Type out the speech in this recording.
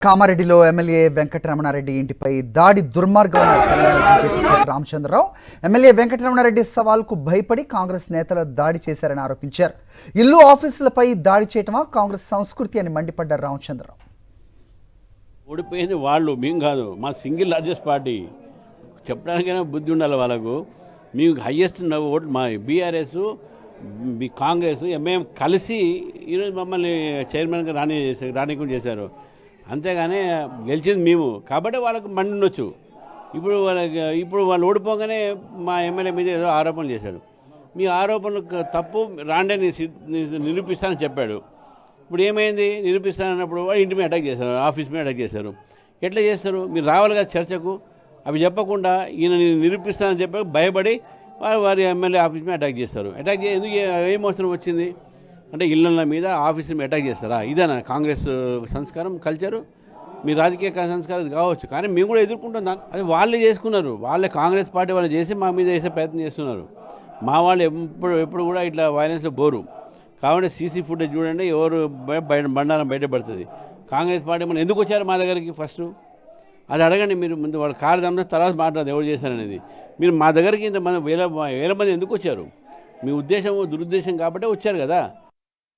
కామారెడ్డిలో ఎమ్మెల్యే వెంకటరమణారెడ్డి ఇంటిపై దాడి దుర్మార్గం Telangana BJP chief Ramachandra Rao MLA Venkataramana Reddy సవాల్కు భయపడి కాంగ్రెస్ నేతలు దాడి చేశారని ఆరోపించారు. ఇల్లు ఆఫీసులపై దాడి చేయటమా కాంగ్రెస్ సంస్కృతి అని మండిపడ్డారు రామచంద్రరావు. ఓడిపోయింది వాళ్ళు, మేము కాదు. మా సింగిల్ లార్జెస్ట్ పార్టీ, చెప్పడానికైనా బుద్ధి ఉండాలి వాళ్ళకు. మేము హయ్యెస్ట్ ఓట్లు మా బీఆర్ఎస్, కాంగ్రెస్, ఎంఐఎం కలిసి ఈరోజు మమ్మల్ని చైర్మన్గా రానికుండా చేశారు. అంతేగాని గెలిచింది మేము కాబట్టి వాళ్ళకు మండి ఉండొచ్చు. ఇప్పుడు వాళ్ళు ఓడిపోగానే మా ఎమ్మెల్యే మీద ఏదో ఆరోపణలు చేశాడు. మీ ఆరోపణలు తప్పు, రాండని నిరూపిస్తానని చెప్పాడు. ఇప్పుడు ఏమైంది? నిరూపిస్తానన్నప్పుడు వాడు ఇంటి మీద అటాక్ చేశారు, ఆఫీస్ మీద అటాక్ చేశారు. ఎట్లా చేస్తారు? మీరు రావాలి కదా చర్చకు. అవి చెప్పకుండా ఈయన నిరూపిస్తానని చెప్పి భయపడి వారి ఎమ్మెల్యే ఆఫీస్ మీద అటాక్ చేస్తారు. అటాక్ ఎందుకు, ఏం అవసరం వచ్చింది? అంటే ఇళ్ళ మీద ఆఫీసుల మీద అటాక్ చేస్తారా? ఇదేనా కాంగ్రెస్ సంస్కారం, కల్చరు? మీ రాజకీయ సంస్కారం కావచ్చు, కానీ మేము కూడా ఎదుర్కొంటాం. అది వాళ్ళే చేసుకున్నారు. వాళ్ళే కాంగ్రెస్ పార్టీ వాళ్ళు చేసి మా మీద వేసే ప్రయత్నం చేస్తున్నారు. మా వాళ్ళు ఎప్పుడు కూడా ఇట్లా వైలెన్స్లో బోరు. కాబట్టి సీసీ ఫుటేజ్ చూడండి, ఎవరు బండారం బయటపడుతుంది. కాంగ్రెస్ పార్టీ మనం ఎందుకు వచ్చారు మా దగ్గరికి? ఫస్ట్ అది అడగండి. మీరు ముందు వాళ్ళ కారు దమ్మ తర్వాత మాట్లాడదు ఎవరు చేశారనేది. మీరు మా దగ్గరికి ఇంతమంది వేల మంది ఎందుకు వచ్చారు? మీ ఉద్దేశం దురుద్దేశం కాబట్టే వచ్చారు కదా.